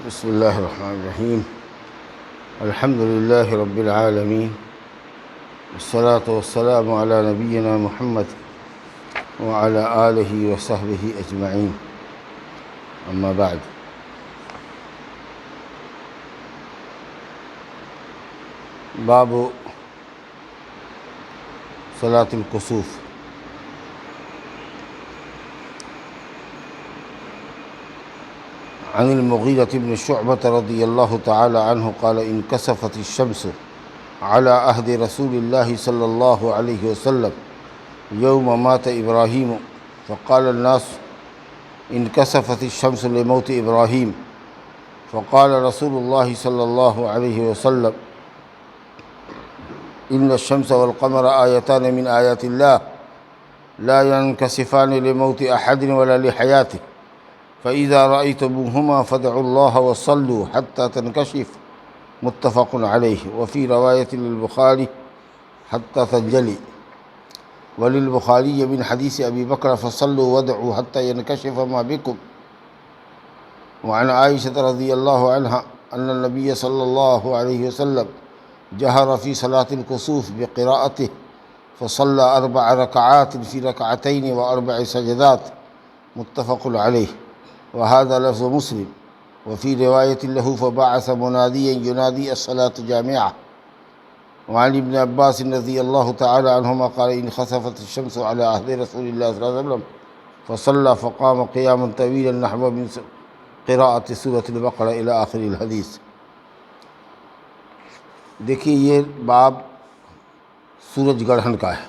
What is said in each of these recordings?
بسم اللہ الرحمن الرحیم الحمد للہ رب العالمین والصلاة والسلام علی نبینا محمد وعلی آلہ وصحبہ اجمعین، اما بعد۔ باب صلاة الکسوف۔ عن المغیرة بن شعبة رضی اللہ تعالی عنہ قال انکسفت الشمس على عهد رسول الله صلی اللہ علیہ وسلم یوم مات ابراہیم فقال الناس انکسفت الشمس لموت ابراہیم فقال رسول اللہ صلی اللہ علیہ وسلم ان الشمس والقمر آیتان من آیات اللہ لا ينكسفان لموت احد ولا لحیاته فإذا رأيتموهما فادعوا الله وصلوا حتى تنكشف، متفق عليه، وفي رواية للبخاري حتى تنجلي، وللبخاري من حديث أبي بكر فصلوا وادعوا حتى ينكشف ما بكم. وعن عائشة رضي الله عنها أن النبي صلى الله عليه وسلم جهر في صلاة الكسوف بقراءته فصلى 4 ركعات في ركعتين و4 سجدات، متفق عليه، وهذا لفظ مسلم، وفي رواية له فبعث مناديا ينادي الصلاة جامعة. وعن ابن عباس رضي الله تعالى عنهما قال إن خسفت الشمس على عهد رسول الله صلى الله عليه وسلم فصلى فقام قياما طويلا نحو من قراءة سورة البقرة إلى آخر الحديث۔ دیکھیے یہ باب سورج گرہن کا ہے۔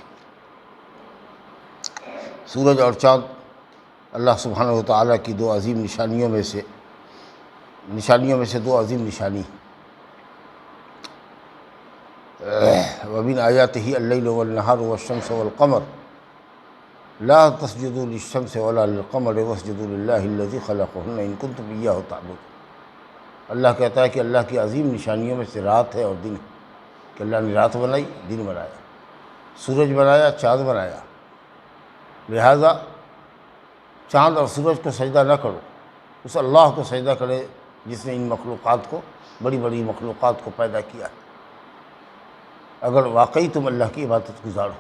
سورج اور چاند اللہ سبحانہ و تعالیٰ کی دو عظیم نشانیوں میں سے دو عظیم نشانی۔ وَمِنْ آيَاتِهِ اللَّيْلُ وَالنَّهَارُ وَالشَّمْسُ وَالْقَمَرُ لَا تَسْجُدُوا لِلشَّمْسِ وَلَا لِلْقَمَرِ وَاسْجُدُوا لِلَّهِ الَّذِي خَلَقَهُنَّ إِن كُنتُمْ إِيَّاهُ تَعْبُدُونَ۔ اللہ کہتا ہے کہ اللہ کی عظیم نشانیوں میں سے رات ہے اور دن ہے، کہ اللہ نے رات بنائی، دن بنایا، سورج بنایا، چاند بنایا، لہذا چاند اور سورج کو سجدہ نہ کرو، اس اللہ کو سجدہ کرے جس نے ان مخلوقات کو، بڑی بڑی مخلوقات کو پیدا کیا ہے، اگر واقعی تم اللہ کی عبادت گزارو۔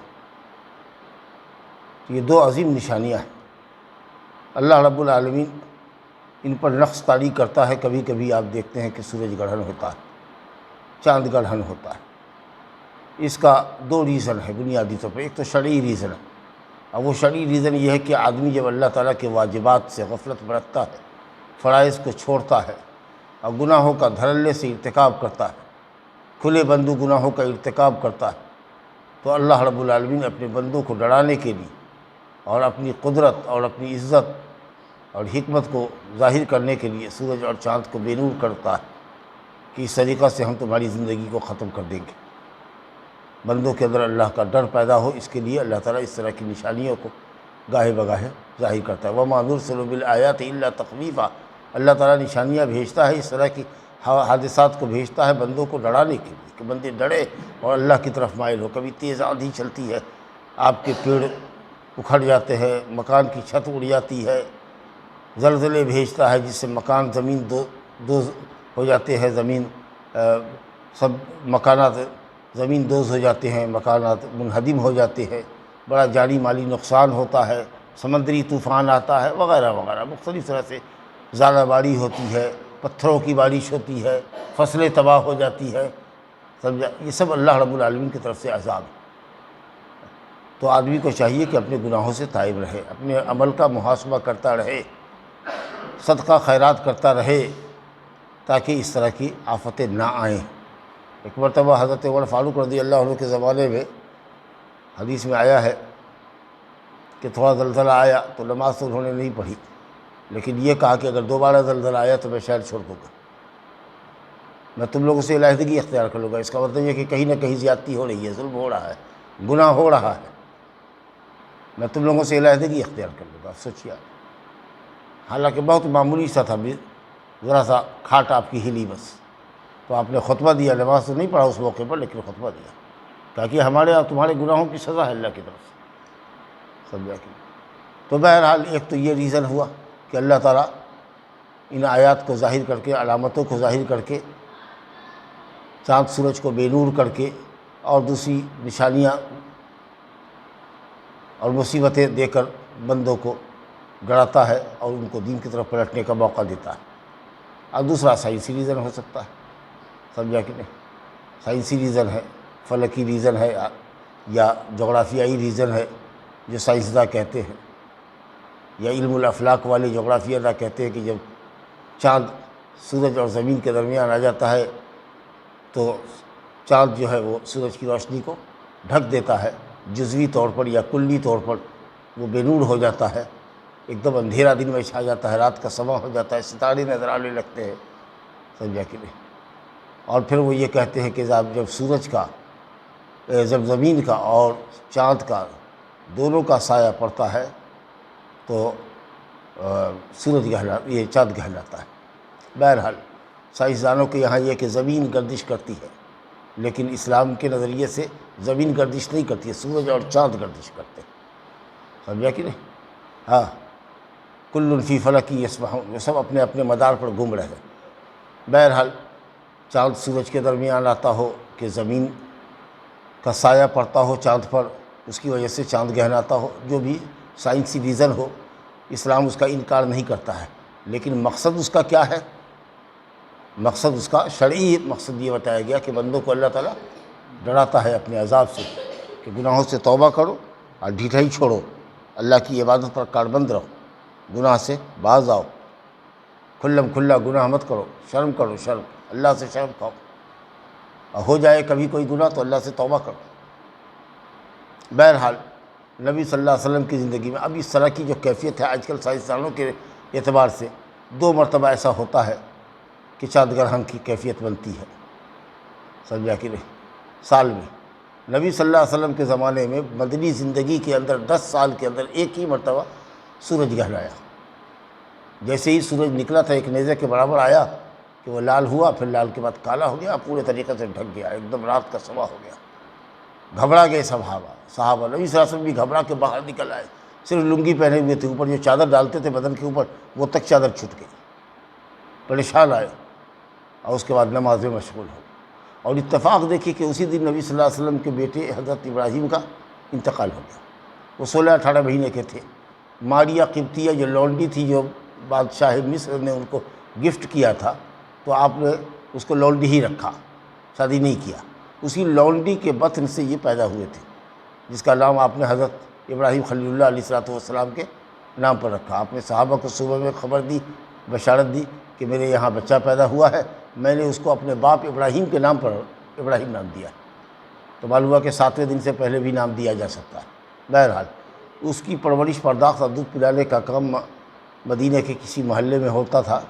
یہ دو عظیم نشانیاں ہیں، اللہ رب العالمین ان پر نقص طاری کرتا ہے۔ کبھی کبھی آپ دیکھتے ہیں کہ سورج گرہن ہوتا ہے، چاند گرہن ہوتا ہے۔ اس کا دو ریزن ہے بنیادی طور پر۔ ایک تو شرعی ریزن ہے، اور وہ شرعی ریزن یہ ہے کہ آدمی جب اللہ تعالیٰ کے واجبات سے غفلت برتتا ہے، فرائض کو چھوڑتا ہے اور گناہوں کا دھڑلے سے ارتکاب کرتا ہے، کھلے بندو گناہوں کا ارتکاب کرتا ہے، تو اللہ رب العالمین اپنے بندوں کو ڈرانے کے لیے اور اپنی قدرت اور اپنی عزت اور حکمت کو ظاہر کرنے کے لیے سورج اور چاند کو بے نور کرتا ہے کہ اس طریقہ سے ہم تمہاری زندگی کو ختم کر دیں گے۔ بندوں کے اندر اللہ کا ڈر پیدا ہو، اس کے لیے اللہ تعالیٰ اس طرح کی نشانیوں کو گاہے بگاہے ظاہر کرتا ہے۔ وَمَا نُرْسِلُ بِالْآيَاتِ إِلَّا تَخْوِيفًا، اللہ تعالیٰ نشانیاں بھیجتا ہے، اس طرح کی حادثات کو بھیجتا ہے بندوں کو ڈرانے کے لیے، کہ بندے ڈرے اور اللہ کی طرف مائل ہو۔ کبھی تیز آندھی چلتی ہے، آپ کے پیڑ اکھڑ جاتے ہیں، مکان کی چھت اڑ جاتی ہے، زلزلے بھیجتا ہے جس سے مکان زمین دوز ہو جاتے ہیں، سب مکانات زمین دوز ہو جاتے ہیں، مکانات منہدم ہو جاتے ہیں، بڑا جانی مالی نقصان ہوتا ہے، سمندری طوفان آتا ہے، وغیرہ وغیرہ، مختلف طرح سے ژالہ باری ہوتی ہے، پتھروں کی بارش ہوتی ہے، فصلیں تباہ ہو جاتی ہے، سمجھا؟ یہ سب اللہ رب العالمین کی طرف سے عذاب ہے۔ تو آدمی کو چاہیے کہ اپنے گناہوں سے تائب رہے، اپنے عمل کا محاسبہ کرتا رہے، صدقہ خیرات کرتا رہے، تاکہ اس طرح کی آفتیں نہ آئیں۔ ایک مرتبہ حضرت عمر فاروق رضی اللہ عنہ کے زمانے میں حدیث میں آیا ہے کہ تھوڑا زلزلہ آیا تو نماز تو انہوں نے نہیں پڑھی، لیکن یہ کہا کہ اگر دوبارہ زلزلہ آیا تو میں شہر چھوڑ دوں گا، میں تم لوگوں سے علیحدگی اختیار کر لوں گا۔ اس کا مطلب یہ کہ کہیں نہ کہیں زیادتی ہو رہی ہے، ظلم ہو رہا ہے، گناہ ہو رہا ہے، میں تم لوگوں سے علیحدگی اختیار کر لوں گا۔ سوچیے، حالانکہ بہت معمولی سا تھا، ذرا سا کھاٹ آپ کی ہلی بس، تو آپ نے خطبہ دیا، نماز تو نہیں پڑھا اس موقع پر، لیکن خطبہ دیا، تاکہ ہمارے اور تمہارے گناہوں کی سزا ہے اللہ کی طرف سے، سمجھا کہ۔ تو بہرحال ایک تو یہ ریزن ہوا کہ اللہ تعالیٰ ان آیات کو ظاہر کر کے، علامتوں کو ظاہر کر کے، چاند سورج کو بے نور کر کے اور دوسری نشانیاں اور مصیبتیں دے کر بندوں کو ڈراتا ہے اور ان کو دین کی طرف پلٹنے کا موقع دیتا ہے۔ اور دوسرا سائنسی ریزن ہو سکتا ہے، سمجھا کہ نہیں؟ سائنسی ریزن ہے، فلکی ریزن ہے، یا جغرافیائی ریزن ہے جو سائنسداں کہتے ہیں، یا علم الافلاک والے جغرافیہ داں کہتے ہیں کہ جب چاند سورج اور زمین کے درمیان آ جاتا ہے تو چاند جو ہے وہ سورج کی روشنی کو ڈھک دیتا ہے، جزوی طور پر یا کلی طور پر وہ بے نور ہو جاتا ہے، ایک دم اندھیرا دن میں چھا جاتا ہے، رات کا سما ہو جاتا ہے، ستارے نظر آنے لگتے ہیں، سمجھا کہ نہیں؟ اور پھر وہ یہ کہتے ہیں کہ جب سورج کا، جب زمین کا اور چاند کا دونوں کا سایہ پڑتا ہے تو سورج یہ چاند کہلاتا ہے۔ بہرحال سائنسدانوں کے یہاں یہ کہ زمین گردش کرتی ہے، لیکن اسلام کے نظریے سے زمین گردش نہیں کرتی ہے، سورج اور چاند گردش کرتے ہیں، سمجھا کہ نہیں؟ ہاں، کل فی فلک یسبحون، وہ سب اپنے اپنے مدار پر گھوم رہے ہیں۔ بہرحال چاند سورج کے درمیان آتا ہو کہ زمین کا سایہ پڑتا ہو چاند پر، اس کی وجہ سے چاند کہلاتا ہو، جو بھی سائنسی ریزن ہو، اسلام اس کا انکار نہیں کرتا ہے، لیکن مقصد اس کا کیا ہے؟ مقصد اس کا شرعی مقصد یہ بتایا گیا کہ بندوں کو اللہ تعالیٰ ڈراتا ہے اپنے عذاب سے، کہ گناہوں سے توبہ کرو اور ڈھیٹھائی چھوڑو، اللہ کی عبادت پر کاربند رہو، گناہ سے باز آؤ، کھلم کھلا گناہ مت کرو، شرم کرو، شرم اللہ سے شرم کھاؤ، اور ہو جائے کبھی کوئی گناہ تو اللہ سے توبہ کرو۔ بہرحال نبی صلی اللہ علیہ وسلم کی زندگی میں اب اس طرح کی جو کیفیت ہے آج کل سائنسدانوں کے اعتبار سے 2 مرتبہ ایسا ہوتا ہے کہ چاند گرہن کی کیفیت بنتی ہے، سمجھا کہ نہیں؟ سال میں نبی صلی اللہ علیہ وسلم کے زمانے میں مدنی زندگی کے اندر 10 سال کے اندر ایک ہی مرتبہ سورج گہرایا، جیسے ہی سورج نکلا تھا ایک نیزے کے برابر آیا کہ وہ لال ہوا، پھر لال کے بعد کالا ہو گیا، پورے طریقے سے ڈھک گیا، ایک دم رات کا سما ہو گیا، گھبرا گئے صحابہ نبی صلی اللہ علیہ وسلم بھی گھبرا کے باہر نکل آئے، صرف لنگی پہنے ہوئے تھے، اوپر جو چادر ڈالتے تھے بدن کے اوپر وہ تک چادر چھوٹ گئی، پریشان آئے، اور اس کے بعد نماز میں مشغول ہو۔ اور اتفاق دیکھیے کہ اسی دن نبی صلی اللہ علیہ وسلم کے بیٹے حضرت ابراہیم کا انتقال ہو گیا، وہ 16-18 مہینے کے تھے۔ ماریہ قبطیہ جو لونڈی تھی، جو بادشاہ مصر نے ان کو گفٹ کیا تھا، تو آپ نے اس کو لونڈی ہی رکھا، شادی نہیں کیا، اسی لونڈی کے بطن سے یہ پیدا ہوئے تھے، جس کا نام آپ نے حضرت ابراہیم خلیل اللہ علیہ السلام کے نام پر رکھا۔ آپ نے صحابہ کو صبح میں خبر دی، بشارت دی کہ میرے یہاں بچہ پیدا ہوا ہے، میں نے اس کو اپنے باپ ابراہیم کے نام پر ابراہیم نام دیا، تو معلوم ہوا کہ 7ویں دن سے پہلے بھی نام دیا جا سکتا ہے۔ بہرحال اس کی پرورش پرداخت اور دودھ پلانے کا کام مدینہ کے کسی محلے میں ہوتا تھا،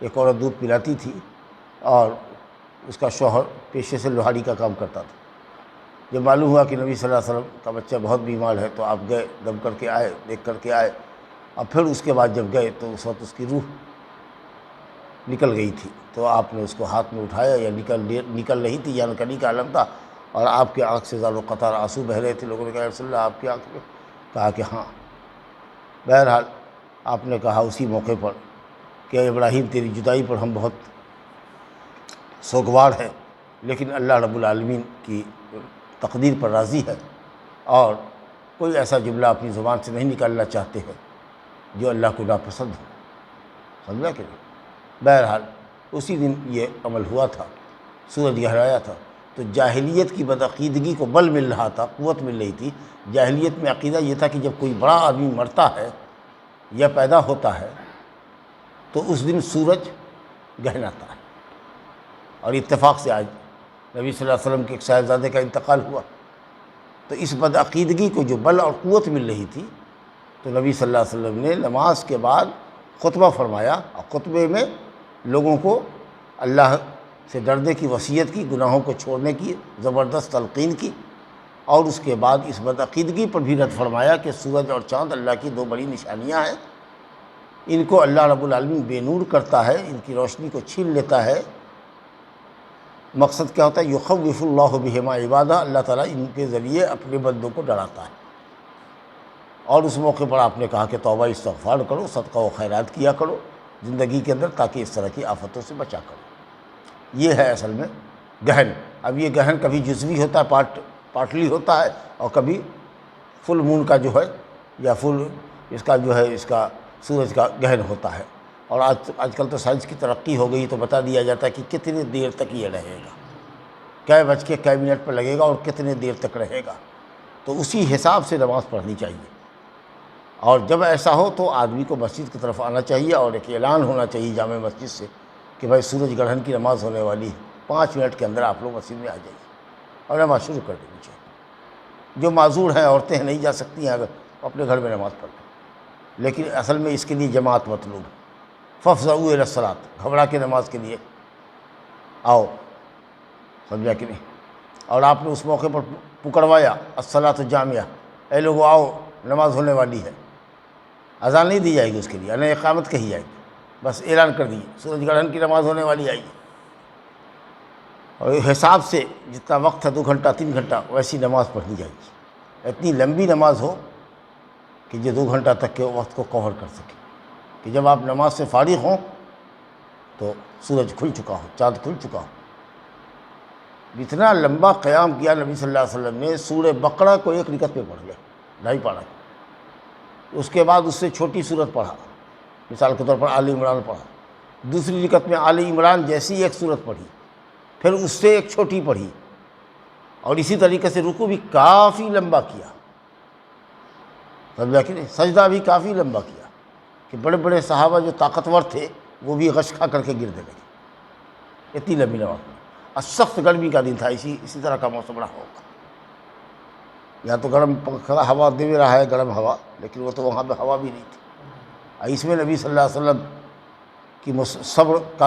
ایک عورت دودھ پلاتی تھی اور اس کا شوہر پیشے سے لوہاری کا کام کرتا تھا۔ جب معلوم ہوا کہ نبی صلی اللہ علیہ وسلم کا بچہ بہت بیمار ہے تو آپ گئے، دم کر کے آئے، دیکھ کر کے آئے، اور پھر اس کے بعد جب گئے تو اس وقت اس کی روح نکل گئی تھی، تو آپ نے اس کو ہاتھ میں اٹھایا، یا نکل رہی تھی، یا نکلنے کا عالم تھا، اور آپ کے آنکھ سے زالو قطار آنسو بہہ رہے تھے۔ لوگوں نے کہا یا رسول اللہ آپ کی آنکھ میں؟ کہا کہ ہاں۔ بہرحال آپ نے کہا اسی موقع پر کہ ابراہیم تیری جدائی پر ہم بہت سوگوار ہیں، لیکن اللہ رب العالمین کی تقدیر پر راضی ہے، اور کوئی ایسا جملہ اپنی زبان سے نہیں نکالنا چاہتے ہیں جو اللہ کو ناپسند ہو، سمجھا کہ نہیں؟ بہرحال اسی دن یہ عمل ہوا تھا، سورج گہرایا تھا، تو جاہلیت کی بدعقیدگی کو بل مل رہا تھا، قوت مل رہی تھی۔ جاہلیت میں عقیدہ یہ تھا کہ جب کوئی بڑا آدمی مرتا ہے یا پیدا ہوتا ہے تو اس دن سورج گہراتا ہے، اور اتفاق سے آج نبی صلی اللہ علیہ وسلم کے ایک صاحبزادے کا انتقال ہوا، تو اس بدعقیدگی کو جو بل اور قوت مل رہی تھی، تو نبی صلی اللہ علیہ وسلم نے نماز کے بعد خطبہ فرمایا، اور خطبے میں لوگوں کو اللہ سے ڈرنے کی وصیت کی، گناہوں کو چھوڑنے کی زبردست تلقین کی، اور اس کے بعد اس بدعقیدگی پر بھی رد فرمایا کہ سورج اور چاند اللہ کی 2 بڑی نشانیاں ہیں، ان کو اللہ رب العالمین بے نور کرتا ہے، ان کی روشنی کو چھین لیتا ہے۔ مقصد کیا ہوتا ہے؟ یخوف اللہ بہما عبادہ، اللہ تعالیٰ ان کے ذریعے اپنے بندوں کو ڈراتا ہے۔ اور اس موقع پر آپ نے کہا کہ توبہ استغفار کرو، صدقہ و خیرات کیا کرو، زندگی کے اندر، تاکہ اس طرح کی آفتوں سے بچا کرے۔ یہ ہے اصل میں گہن۔ اب یہ گہن کبھی جزوی ہوتا ہے، پارٹلی ہوتا ہے، اور کبھی فل مون کا جو ہے یا فل اس کا جو ہے اس کا سورج کا گہن ہوتا ہے۔ اور آج کل تو سائنس کی ترقی ہو گئی، تو بتا دیا جاتا ہے کہ کتنی دیر تک یہ رہے گا، کئے بج کے کئے منٹ پر لگے گا اور کتنے دیر تک رہے گا، تو اسی حساب سے نماز پڑھنی چاہیے۔ اور جب ایسا ہو تو آدمی کو مسجد کی طرف آنا چاہیے، اور ایک اعلان ہونا چاہیے جامع مسجد سے کہ بھائی سورج گرہن کی نماز ہونے والی ہے، 5 منٹ کے اندر آپ لوگ مسجد میں آ جائیے اور نماز شروع کر دینی چاہیے۔ جو معذور ہیں، عورتیں نہیں جا سکتی ہیں، اگر اپنے گھر میں نماز پڑھ لیں، لیکن اصل میں اس کے لیے جماعت مطلوب ہے۔ فَافْزَعُوا إِلَى الصَّلَاةِ، گھبرا کے نماز کے لیے آؤ، سمجھا کہ نہیں؟ اور آپ نے اس موقع پر پکروایا الصلاۃ جامعہ، اے لوگو آؤ نماز ہونے والی ہے، اذان نہیں دی جائے گی اس کے لیے، نہ اقامت کہی جائے گی، بس اعلان کر دیے سورج گرہن کی نماز ہونے والی آئیے، اور حساب سے جتنا وقت ہے 2 گھنٹہ 3 گھنٹہ ویسی نماز پڑھنی جائے گی، اتنی لمبی نماز ہو کہ جو 2 گھنٹہ تک کے وقت کو کور کر سکے، کہ جب آپ نماز سے فارغ ہوں تو سورج کھل چکا ہو، چاند کھل چکا ہو۔ اتنا لمبا قیام کیا نبی صلی اللہ علیہ وسلم نے، سورہ بقرہ کو 1 رکعت میں پڑھ لیا، 2.5 پارہ، اس کے بعد اس سے چھوٹی سورت پڑھا، مثال کے طور پر آل عمران پڑھا، دوسری رکعت میں آل عمران جیسی ایک سورت پڑھی، پھر اس سے ایک چھوٹی پڑھی، اور اسی طریقے سے رکوع بھی کافی لمبا کیا، سمجھا کہ نہیں؟ سجدہ بھی کافی لمبا کیا کہ بڑے بڑے صحابہ جو طاقتور تھے وہ بھی غش کھا کر کے گرنے لگے، اتنی لمبی نماز پڑھی۔ اور سخت گرمی کا دن تھا، اسی طرح کا موسم رہا ہوگا، یا تو گرم پنکھا ہوا دے رہا ہے، گرم ہوا، لیکن وہ تو وہاں پہ ہوا بھی نہیں تھی۔ اس میں نبی صلی اللہ علیہ وسلم کی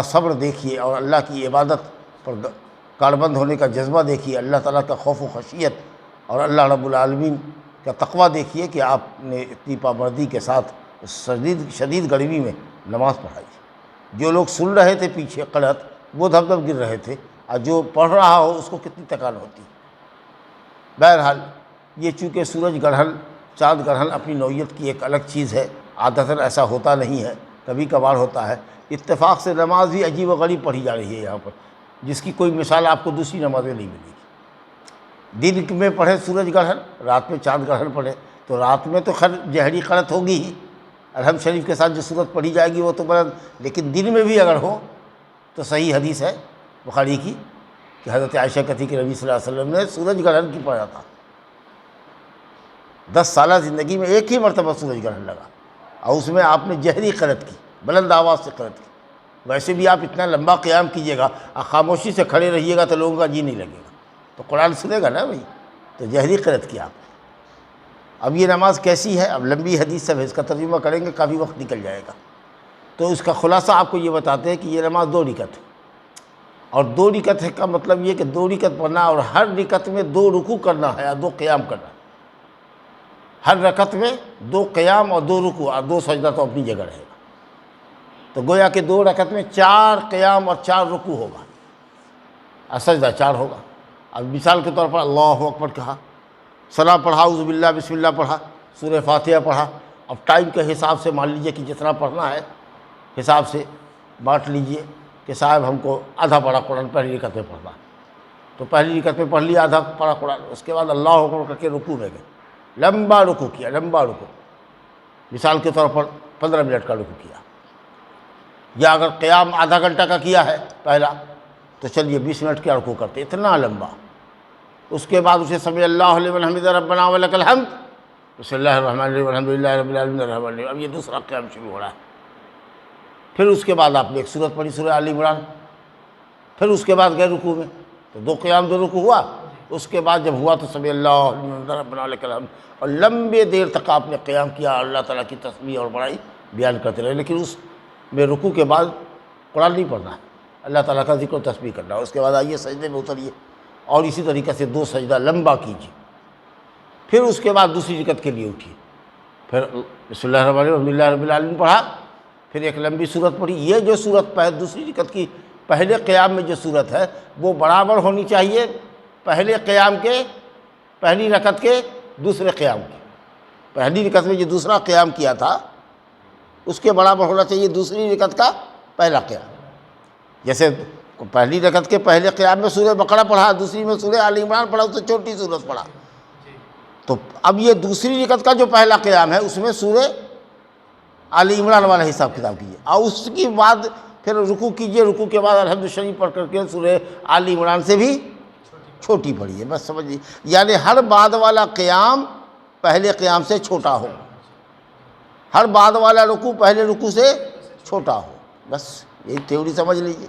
صبر دیکھیے، اور اللہ کی عبادت پر کاربند ہونے کا جذبہ دیکھیے، اللہ تعالیٰ کا خوف و خشیت اور اللہ رب العالمین کا تقویٰ دیکھیے کہ آپ نے اتنی پابندی کے ساتھ شدید گرمی میں نماز پڑھائی۔ جو لوگ سن رہے تھے پیچھے قرأت، وہ دھب دھب گر رہے تھے، اور جو پڑھ رہا ہو اس کو کتنی تکان ہوتی۔ بہرحال یہ چونکہ سورج گرہن، چاند گرہن اپنی نوعیت کی ایک الگ چیز ہے، عادتاً ایسا ہوتا نہیں ہے، کبھی کبھار ہوتا ہے۔ اتفاق سے نماز بھی عجیب و غریب پڑھی جا رہی ہے یہاں پر، جس کی کوئی مثال آپ کو دوسری نمازیں نہیں ملے گی۔ دن میں پڑھے سورج گرہن، رات میں چاند گرہن پڑھے، تو رات میں تو خیر جہری قرأت ہوگی ہی، الحمد شریف کے ساتھ جو صورت پڑھی جائے گی وہ تو بلند، لیکن دن میں بھی اگر ہو تو صحیح حدیث ہے بخاری کی کہ حضرت عائشہ کہتی کہ نبی صلی اللہ علیہ وسلم نے سورج گرہن کی پڑھا تھا، 10 سالہ زندگی میں ایک ہی مرتبہ سورج گرہن لگا، اور اس میں آپ نے جہری قرأت کی، بلند آواز سے قرأت کی۔ ویسے بھی آپ اتنا لمبا قیام کیجیے گا، خاموشی سے کھڑے رہیے گا تو لوگوں کا جی نہیں لگے گا، تو قرآن سنے گا نا بھائی، تو جہری قرأت کی آپ نے۔ اب یہ نماز کیسی ہے؟ اب لمبی حدیث سے اس کا ترجمہ کریں گے، کافی وقت نکل جائے گا، تو اس کا خلاصہ آپ کو یہ بتاتے ہیں کہ یہ نماز 2 رکعت ہے، اور 2 رکعت کا مطلب یہ کہ 2 رکعت پڑھنا، اور ہر رکعت میں 2 رکوع کرنا ہے، یا 2 قیام کرنا ہے، ہر رکعت میں 2 قیام اور 2 رکوع اور 2 سجدہ تو اپنی جگہ رہے گا، تو گویا کہ 2 رکعت میں 4 قیام اور 4 رکوع ہوگا، اور سجدہ 4 ہوگا۔ اب مثال کے طور پر اللہ اکبر کہا، ثنا پڑھا، اعوذ باللہ بسم اللہ پڑھا، سورہ فاتحہ پڑھا، اب ٹائم کے حساب سے مان لیجئے کہ جتنا پڑھنا ہے حساب سے بانٹ لیجئے کہ صاحب ہم کو آدھا پڑھا قرآن پہلی رکعت میں پڑھنا، تو پہلی رکعت میں پڑھ لیا آدھا پڑھا قرآن، اس کے بعد اللہ اکبر کر کے رکوع میں گئے، لمبا رکوع کیا، لمبا رکوع، مثال کے طور پر 15 منٹ کا رکوع کیا، یا اگر قیام آدھا گھنٹہ کا کیا ہے پہلا، تو چلیے 20 منٹ کا رکوع کرتے، اتنا لمبا۔ اس کے بعد اسے سمع اللہ لمن حمدہ ربنا ولک الحمد، بسم اللہ الرحمن الرحیم الحمد للہ رب العالمین الرحمن الرحیم، اب یہ دوسرا قیام شروع ہو رہا ہے۔ پھر اس کے بعد آپ نے ایک سورت پڑھی، سورہ آل عمران، پھر اس کے بعد گئے رکوع میں، تو 2 قیام 2 رکوع ہوا۔ اس کے بعد جب ہوا تو سمع اللہ لمن حمدہ ربنا ولک الحمد، اور لمبے دیر تک آپ نے قیام کیا، اللہ تعالیٰ کی تسبیح اور بڑائی بیان کرتے رہے، لیکن اس میں رکوع کے بعد قرآن نہیں پڑھنا ہے، اللہ تعالیٰ کا ذکر و تسبیح کرنا ہے۔ اس کے بعد آئیے سجدے میں اتریے، اور اسی طریقے سے 2 سجدہ لمبا کیجیے، پھر اس کے بعد دوسری رکعت کے لیے اٹھیے، پھر بسم اللہ الرحمن الرحیم الحمد للہ رب العالمین پڑھا، پھر ایک لمبی سورت پڑھی۔ یہ جو سورت دوسری رکعت کی پہلے قیام میں جو سورت ہے وہ برابر ہونی چاہیے پہلے قیام کے، پہلی رکعت کے دوسرے قیام کی۔ پہلی رکعت میں جو دوسرا قیام کیا تھا اس کے برابر ہونا چاہیے دوسری رکعت کا پہلا قیام۔ جیسے پہلی رکعت کے پہلے قیام میں سورہ بقرہ پڑھا، دوسری میں سورہ آل عمران پڑھا، اس سے چھوٹی سورت پڑھا، تو اب یہ دوسری رکعت کا جو پہلا قیام ہے اس میں سورہ آل عمران والا حساب کتاب کیجیے، اور اس کے بعد پھر رکوع کیجیے، رکوع کے بعد الحمد شریف پڑھ کر کے سورہ آل عمران سے بھی چھوٹی پڑھیے، بس سمجھیے، یعنی ہر بعد والا قیام پہلے قیام سے چھوٹا ہو، ہر بعد والا رکوع پہلے رکوع سے چھوٹا ہو، بس یہی تھیوری سمجھ لیجیے۔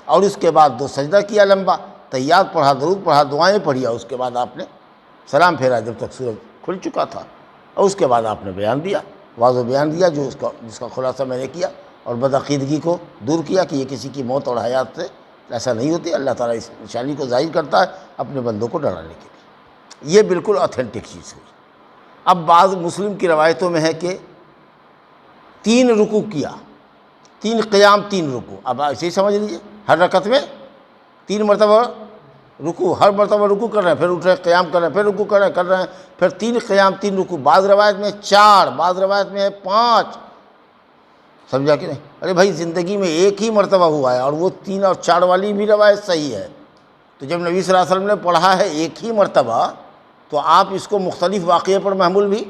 اور اس کے بعد 2 سجدہ کیا لمبا، تحیات پڑھا، درود پڑھا، دعائیں پڑھی، اور اس کے بعد آپ نے سلام پھیرا جب تک سورج کھل چکا تھا، اور اس کے بعد آپ نے بیان دیا، واضح بیان دیا جس کا خلاصہ میں نے کیا، اور بدعقیدگی کو دور کیا کہ یہ کسی کی موت اور حیات سے ایسا نہیں ہوتی، اللہ تعالیٰ اس نشانی کو ظاہر کرتا ہے اپنے بندوں کو ڈرانے کے لیے۔ یہ بالکل آتھینٹک چیز ہوئی۔ اب بعض مسلم کی روایتوں میں ہے کہ 3 رکوع کیا، 3 قیام 3 رکوع، اب ایسے ہی سمجھ لیجیے، ہر رکعت میں 3 مرتبہ رکوع، ہر مرتبہ رکوع کر رہے ہیں، پھر اٹھ رہے ہیں، قیام کر رہے ہیں، پھر رکوع کر رہے ہیں، پھر 3 قیام 3 رکوع، بعض روایت میں 4، بعض روایت میں ہے 5، سمجھا کہ نہیں؟ ارے بھائی زندگی میں ایک ہی مرتبہ ہوا ہے، اور وہ 3 اور 4 والی بھی روایت صحیح ہے، تو جب نبی صلی اللہ علیہ وسلم نے پڑھا ہے ایک ہی مرتبہ، تو آپ اس کو مختلف واقعے پر محمول بھی،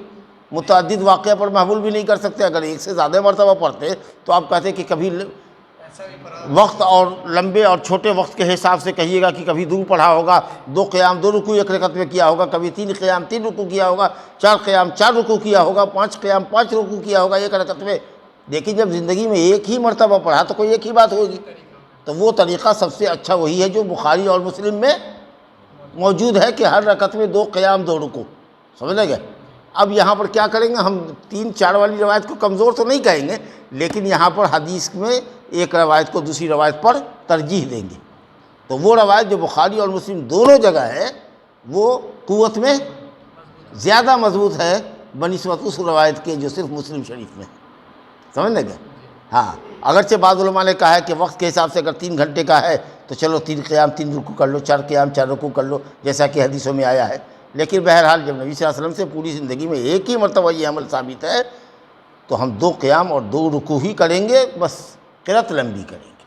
متعدد واقعہ پر محمول بھی نہیں کر سکتے۔ اگر ایک سے زیادہ مرتبہ پڑھتے تو آپ کہتے کہ کبھی وقت اور لمبے اور چھوٹے وقت کے حساب سے کہیے گا کہ کبھی 2 پڑھا ہوگا، 2 قیام 2 رکوع ایک رکعت میں کیا ہوگا، کبھی 3 قیام 3 رکوع کیا ہوگا، 4 قیام 4 رکوع کیا ہوگا، 5 قیام 5 رکوع کیا ہوگا ایک رکعت میں، لیکن جب زندگی میں ایک ہی مرتبہ پڑھا تو کوئی ایک ہی بات ہوگی، تو وہ طریقہ سب سے اچھا وہی ہے جو بخاری اور مسلم میں موجود ہے کہ ہر رکعت میں 2 قیام 2 رکوع، سمجھ لے گئے؟ اب یہاں پر کیا کریں گے، ہم 3 4 والی روایت کو کمزور تو نہیں کہیں گے، لیکن یہاں پر حدیث میں ایک روایت کو دوسری روایت پر ترجیح دیں گے، تو وہ روایت جو بخاری اور مسلم دونوں جگہ ہے وہ قوت میں زیادہ مضبوط ہے بنسبت اس روایت کے جو صرف مسلم شریف میں ہے، سمجھ لے گئے؟ ہاں، اگرچہ بعض علماء نے کہا ہے کہ وقت کے حساب سے اگر 3 گھنٹے کا ہے تو چلو 3 قیام 3 رکوع کر لو، 4 قیام 4 رکوع کر لو، جیسا کہ حدیثوں میں آیا ہے، لیکن بہرحال جب نبی صلی اللہ علیہ وسلم سے پوری زندگی میں ایک ہی مرتبہ یہ عمل ثابت ہے تو ہم 2 قیام اور 2 رکوع ہی کریں گے، بس قرأت لمبی کریں گے۔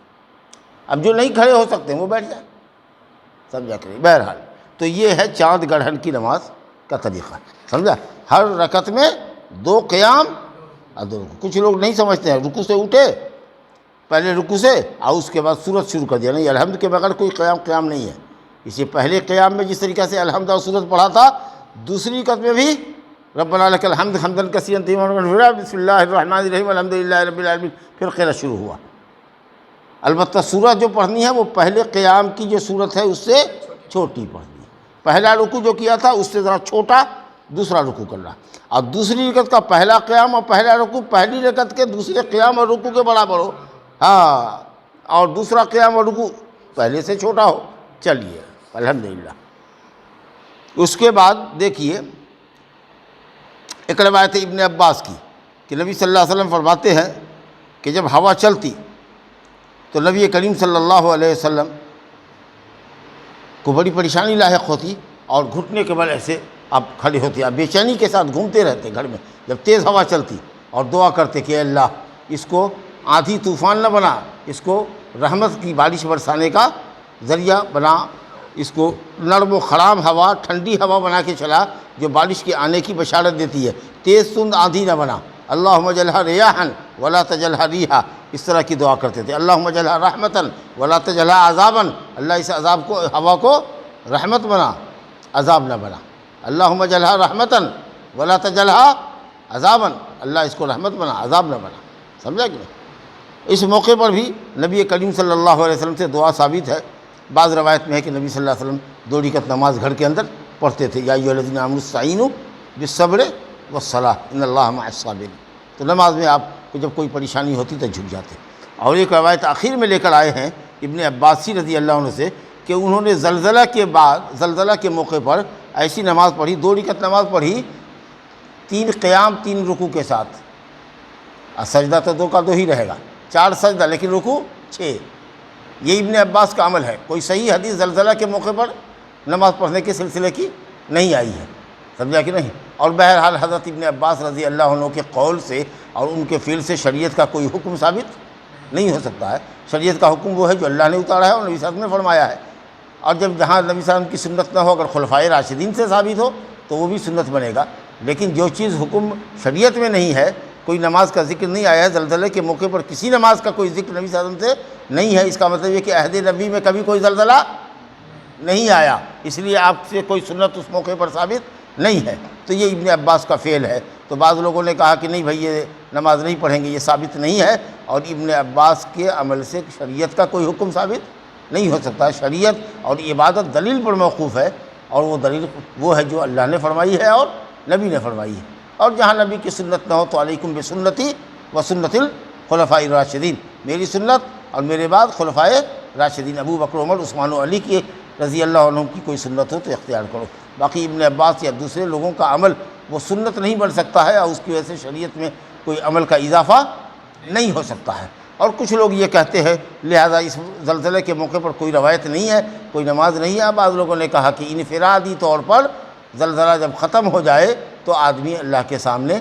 اب جو نہیں کھڑے ہو سکتے وہ بیٹھ جائیں، سمجھا کریں۔ بہرحال تو یہ ہے چاند گڑھن کی نماز کا طریقہ، سمجھا؟ ہر رکعت میں 2 قیام اور 2 رکوع۔ کچھ لوگ نہیں سمجھتے ہیں، رکوع سے اٹھے، پہلے رکوع سے اور اس کے بعد سورت شروع کر دیا، نہیں، الحمد کے بغیر کوئی قیام نہیں ہے۔ اسی پہلے قیام میں جس طریقہ سے الحمد اور سورت پڑھا تھا، دوسری رکعت میں بھی ربنا لک الحمد حمدا کثیرا طیبا مبارکا بسم اللہ الرحمن الرحیم الحمد للہ رب العالمین، پھر قرأت شروع ہوا۔ البتہ سورت جو پڑھنی ہے وہ پہلے قیام کی جو سورت ہے اس سے چھوٹی پڑھنی ہے، پہلا رکوع جو کیا تھا اس سے ذرا چھوٹا دوسرا رکوع کر رہا، اور دوسری رکعت کا پہلا قیام اور پہلا رکوع پہلی رکعت کے دوسرے قیام اور رکوع کے برابر ہو، ہاں، اور دوسرا قیام اور رکوع پہلے سے چھوٹا ہو، چلیے الحمدللہ۔ اس کے بعد دیکھیے ایک روایت ابن عباس کی کہ نبی صلی اللہ علیہ وسلم فرماتے ہیں کہ جب ہوا چلتی تو نبی کریم صلی اللہ علیہ وسلم کو بڑی پریشانی لاحق ہوتی، اور گھٹنے کے بل ایسے آپ کھڑے ہوتے، آپ بے چینی کے ساتھ گھومتے رہتے گھر میں جب تیز ہوا چلتی، اور دعا کرتے کہ اے اللہ اس کو آندھی طوفان نہ بنا، اس کو رحمت کی بارش برسانے کا ذریعہ بنا، اس کو نرم و خرام ہوا، ٹھنڈی ہوا بنا کے چلا جو بارش کے آنے کی بشارت دیتی ہے، تیز تند آندھی نہ بنا، اللہم اجعلھا ریاحا ولا تجعلھا ریحا، اس طرح کی دعا کرتے تھے، اللہم اجعلھا رحمتا ولا تجعلھا عذابا، اللہ اس عذاب کو، ہوا کو رحمت بنا، عذاب نہ بنا، اللہم اجعلھا رحمتا ولا تجعلھا عذابا، اللہ اس کو رحمت بنا، عذاب نہ بنا، سمجھا کہ نہیں؟ اس موقع پر بھی نبی کریم صلی اللہ علیہ وسلم سے دعا ثابت ہے، بعض روایت میں ہے کہ نبی صلی اللہ علیہ وسلم 2 رکعت نماز گھر کے اندر پڑھتے تھے، یا ایھا الذین آمنوا استعینوا بالصبر والصلاۃ ان اللہ مع الصابرین، تو نماز میں آپ کو جب کوئی پریشانی ہوتی تو جھک جاتے۔ اور ایک روایت آخر میں لے کر آئے ہیں ابن عباسی رضی اللہ عنہ سے کہ انہوں نے زلزلہ کے بعد، زلزلہ کے موقع پر ایسی نماز پڑھی، 2 رکعت نماز پڑھی، 3 قیام 3 رکوع کے ساتھ، اور سجدہ تو 2 کا 2 ہی رہے گا، 4 سجدہ لیکن رکوع 6۔ یہ ابن عباس کا عمل ہے، کوئی صحیح حدیث زلزلہ کے موقع پر نماز پڑھنے کے سلسلے کی نہیں آئی ہے، سمجھا کہ نہیں؟ اور بہرحال حضرت ابن عباس رضی اللہ عنہ کے قول سے اور ان کے فعل سے شریعت کا کوئی حکم ثابت نہیں ہو سکتا ہے۔ شریعت کا حکم وہ ہے جو اللہ نے اتارا ہے اور نبی صلی اللہ علیہ وسلم نے فرمایا ہے، اور جب جہاں نبی صلی اللہ علیہ وسلم کی سنت نہ ہو، اگر خلفائے راشدین سے ثابت ہو تو وہ بھی سنت بنے گا۔ لیکن جو چیز حکم شریعت میں نہیں ہے، کوئی نماز کا ذکر نہیں آیا ہے، زلزلے کے موقع پر کسی نماز کا کوئی ذکر نبی صلی اللہ علیہ وسلم سے نہیں ہے، اس کا مطلب یہ کہ عہد نبی میں کبھی کوئی زلزلہ نہیں آیا، اس لیے آپ سے کوئی سنت اس موقع پر ثابت نہیں ہے۔ تو یہ ابن عباس کا فعل ہے۔ تو بعض لوگوں نے کہا کہ نہیں بھائی یہ نماز نہیں پڑھیں گے، یہ ثابت نہیں ہے، اور ابن عباس کے عمل سے شریعت کا کوئی حکم ثابت نہیں ہو سکتا۔ شریعت اور عبادت دلیل پر موقوف ہے، اور وہ دلیل وہ ہے جو اللہ نے فرمائی ہے اور نبی نے فرمائی ہے، اور جہاں نبی کی سنت نہ ہو تو علیکم بسنتی و سنت الخلفاء الراشدین، میری سنت اور میرے بعد خلفائے راشدین ابو بکر، عمر، عثمان و علی کی رضی اللہ عنہم کی کوئی سنت ہو تو اختیار کرو۔ باقی ابن عباس یا دوسرے لوگوں کا عمل وہ سنت نہیں بن سکتا ہے، اور اس کی وجہ سے شریعت میں کوئی عمل کا اضافہ نہیں ہو سکتا ہے۔ اور کچھ لوگ یہ کہتے ہیں لہذا اس زلزلے کے موقع پر کوئی روایت نہیں ہے، کوئی نماز نہیں ہے۔ بعض لوگوں نے کہا کہ انفرادی طور پر زلزلہ جب ختم ہو جائے تو آدمی اللہ کے سامنے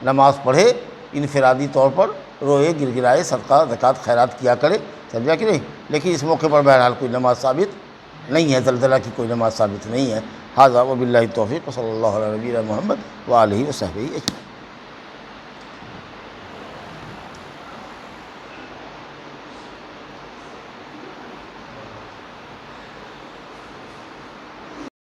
نماز پڑھے، انفرادی طور پر روئے، گر گرائے، صدقہ زکوٰۃ خیرات کیا کرے، سمجھا کہ نہیں؟ لیکن اس موقع پر بہرحال کوئی نماز ثابت نہیں ہے، زلزلہ کی کوئی نماز ثابت نہیں ہے۔ ھذا وباللہ التوفیق، صلی اللہ علیہ نبینا محمد وآلہ وصحبہ اجمعین۔